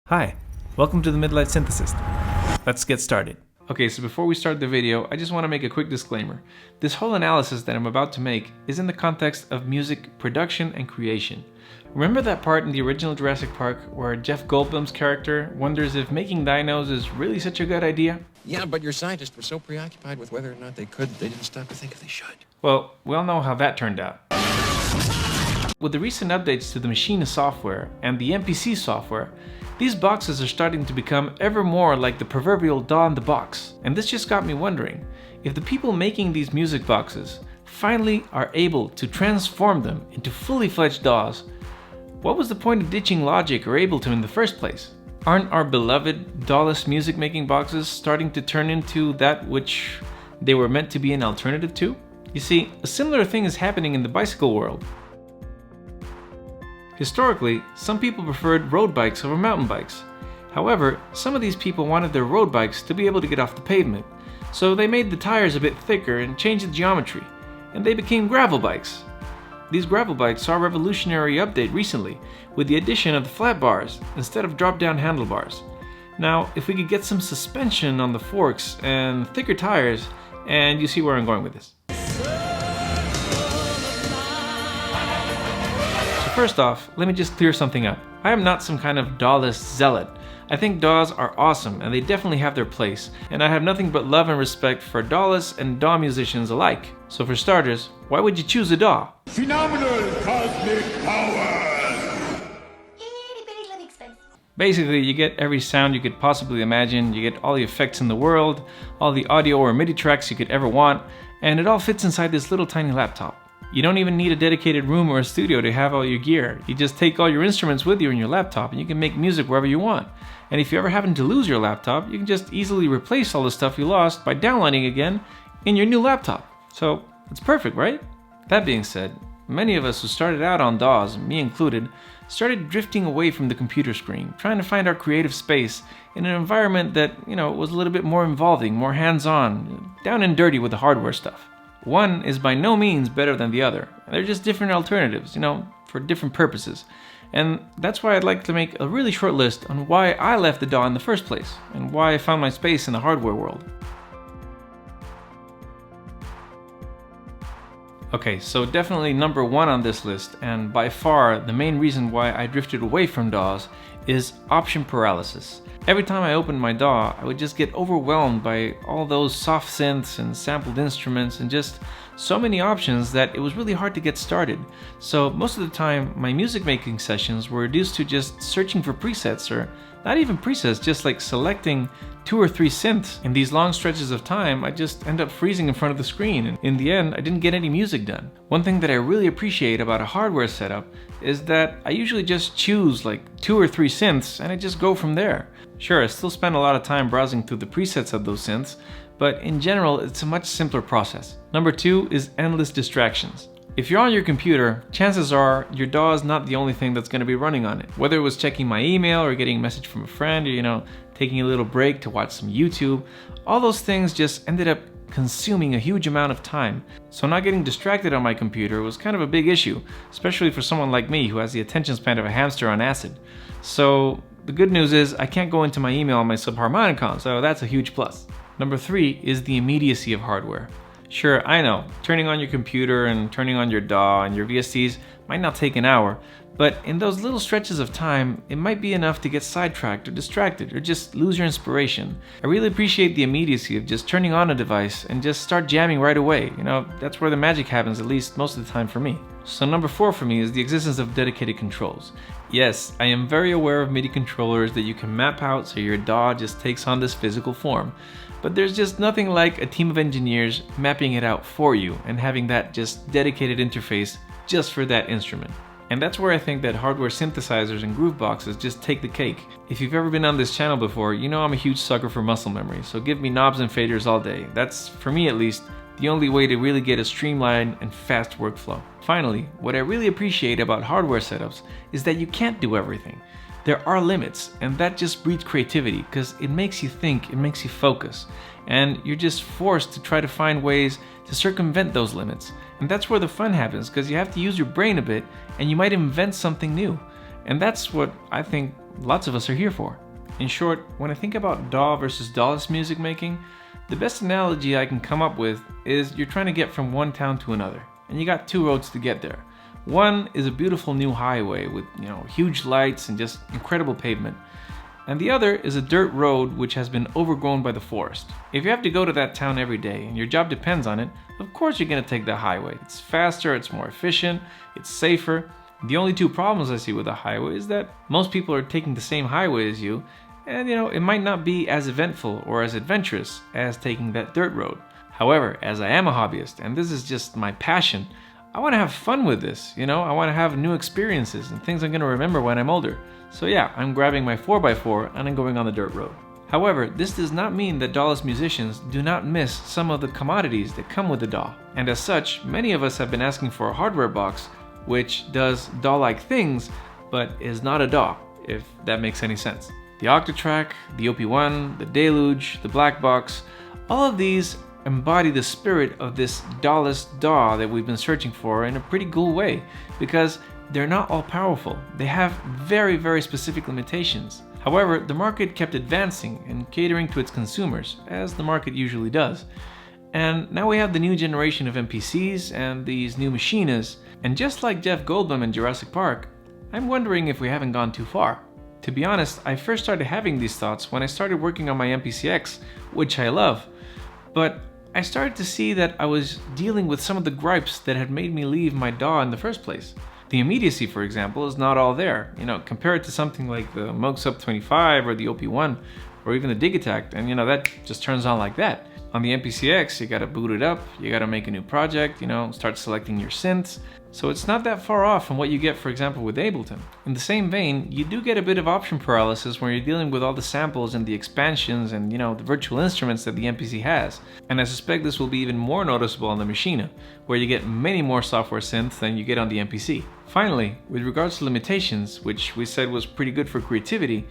Hi, welcome to the Midlife Synthesist. Let's get started. Okay, so before we start the video, I just want to make a quick disclaimer. This whole analysis that I'm about to make is in the context of music production and creation. Remember that part in the original Jurassic Park where Jeff Goldblum's character wonders if making dinos is really such a good idea? Yeah, but your scientists were so preoccupied with whether or not they could, they didn't stop to think if they should. Well, we all know how that turned out. With the recent updates to the Maschine software and the MPC software, these boxes are starting to become ever more like the proverbial DAW in the box. And this just got me wondering, if the people making these music boxes finally are able to transform them into fully fledged DAWs, what was the point of ditching Logic or Ableton in the first place? Aren't our beloved DAW-less music making boxes starting to turn into that which they were meant to be an alternative to? You see, a similar thing is happening in the bicycle world. Historically, some people preferred road bikes over mountain bikes. However, some of these people wanted their road bikes to be able to get off the pavement, so they made the tires a bit thicker and changed the geometry, and they became gravel bikes. These gravel bikes saw a revolutionary update recently with the addition of the flat bars instead of drop-down handlebars. Now, if we could get some suspension on the forks and thicker tires, and you see where I'm going with this. First off, let me just clear something up. I am not some kind of DAW-less zealot. I think DAWs are awesome and they definitely have their place, and I have nothing but love and respect for DAW-less and DAW musicians alike. So for starters, why would you choose a DAW? Phenomenal cosmic power! Basically, you get every sound you could possibly imagine, you get all the effects in the world, all the audio or MIDI tracks you could ever want, and it all fits inside this little tiny laptop. You don't even need a dedicated room or a studio to have all your gear. You just take all your instruments with you in your laptop and you can make music wherever you want. And if you ever happen to lose your laptop, you can just easily replace all the stuff you lost by downloading again in your new laptop. So it's perfect, right? That being said, many of us who started out on DAWs, me included, started drifting away from the computer screen, trying to find our creative space in an environment that, was a little bit more involving, more hands-on, down and dirty with the hardware stuff. One is by no means better than the other. They're just different alternatives, for different purposes. And that's why I'd like to make a really short list on why I left the DAW in the first place, and why I found my space in the hardware world. Okay, so definitely number one on this list, and by far the main reason why I drifted away from DAWs, is option paralysis. Every time I opened my DAW, I would just get overwhelmed by all those soft synths and sampled instruments and just so many options that it was really hard to get started. So most of the time, my music making sessions were reduced to just searching for presets, or not even presets, just like selecting 2 or 3 synths. In these long stretches of time, I just end up freezing in front of the screen, and in the end, I didn't get any music done. One thing that I really appreciate about a hardware setup is that I usually just choose like 2 or 3 synths and I just go from there. Sure, I still spend a lot of time browsing through the presets of those synths, but in general, it's a much simpler process. Number 2 is endless distractions. If you're on your computer, chances are your DAW is not the only thing that's going to be running on it. Whether it was checking my email or getting a message from a friend, or taking a little break to watch some YouTube, all those things just ended up consuming a huge amount of time. So not getting distracted on my computer was kind of a big issue, especially for someone like me who has the attention span of a hamster on acid. So the good news is I can't go into my email on my subharmonicon, so that's a huge plus. Number 3 is the immediacy of hardware. Sure, I know, turning on your computer and turning on your DAW and your VSTs might not take an hour, but in those little stretches of time, it might be enough to get sidetracked or distracted or just lose your inspiration. I really appreciate the immediacy of just turning on a device and just start jamming right away. That's where the magic happens, at least most of the time for me. So number 4 for me is the existence of dedicated controls. Yes, I am very aware of MIDI controllers that you can map out so your DAW just takes on this physical form. But there's just nothing like a team of engineers mapping it out for you and having that just dedicated interface just for that instrument. And that's where I think that hardware synthesizers and groove boxes just take the cake. If you've ever been on this channel before, you know I'm a huge sucker for muscle memory, so give me knobs and faders all day. That's, for me at least, the only way to really get a streamlined and fast workflow. Finally, what I really appreciate about hardware setups is that you can't do everything. There are limits, and that just breeds creativity because it makes you think, it makes you focus, and you're just forced to try to find ways to circumvent those limits. And that's where the fun happens, because you have to use your brain a bit and you might invent something new. And that's what I think lots of us are here for. In short, when I think about DAW versus DAW-less music making, the best analogy I can come up with is you're trying to get from one town to another, and you got two roads to get there. One is a beautiful new highway with, huge lights and just incredible pavement. And the other is a dirt road which has been overgrown by the forest. If you have to go to that town every day and your job depends on it, of course you're going to take that highway. It's faster, it's more efficient, it's safer. The only two problems I see with the highway is that most people are taking the same highway as you, and it might not be as eventful or as adventurous as taking that dirt road. However, as I am a hobbyist, and this is just my passion, I want to have fun with this, I want to have new experiences and things I'm going to remember when I'm older. So yeah, I'm grabbing my 4x4 and I'm going on the dirt road. However, this does not mean that DAW-less musicians do not miss some of the commodities that come with the DAW. And as such, many of us have been asking for a hardware box which does DAW-like things, but is not a DAW, if that makes any sense. The Octatrack, the OP1, the Deluge, the Black Box, all of these embody the spirit of this DAW-less DAW that we've been searching for in a pretty cool way, because they're not all powerful. They have very, very specific limitations. However, the market kept advancing and catering to its consumers, as the market usually does. And now we have the new generation of MPCs and these new Maschines, and just like Jeff Goldblum in Jurassic Park, I'm wondering if we haven't gone too far. To be honest, I first started having these thoughts when I started working on my MPCX, which I love, but I started to see that I was dealing with some of the gripes that had made me leave my DAW in the first place. The immediacy, for example, is not all there. Compare it to something like the Moog Subsequent 25 or the OP1 or even the Digitact, and that just turns on like that. On the MPCX, you gotta boot it up, you gotta make a new project, start selecting your synths. So it's not that far off from what you get, for example, with Ableton. In the same vein, you do get a bit of option paralysis when you're dealing with all the samples and the expansions and, the virtual instruments that the MPC has. And I suspect this will be even more noticeable on the Maschine, where you get many more software synths than you get on the MPC. Finally, with regards to limitations, which we said was pretty good for creativity,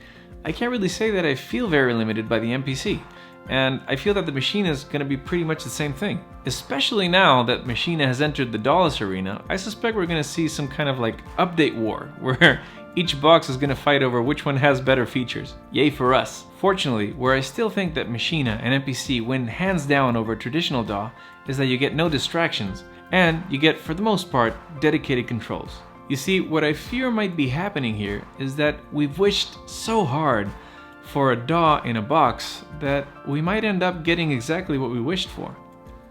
I can't really say that I feel very limited by the MPC. And I feel that the Maschine is going to be pretty much the same thing. Especially now that Maschine has entered the DAW-less arena, I suspect we're going to see some kind of update war, where each box is going to fight over which one has better features. Yay for us. Fortunately, where I still think that Maschine and MPC win hands down over traditional DAW is that you get no distractions, and you get, for the most part, dedicated controls. You see, what I fear might be happening here is that we've wished so hard for a DAW in a box that we might end up getting exactly what we wished for.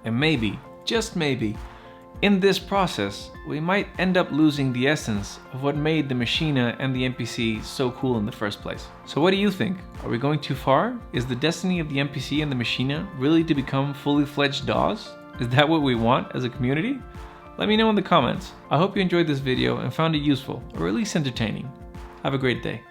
And maybe, just maybe, in this process, we might end up losing the essence of what made the Maschine and the MPC so cool in the first place. So what do you think? Are we going too far? Is the destiny of the MPC and the Maschine really to become fully fledged DAWs? Is that what we want as a community? Let me know in the comments. I hope you enjoyed this video and found it useful, or at least entertaining. Have a great day.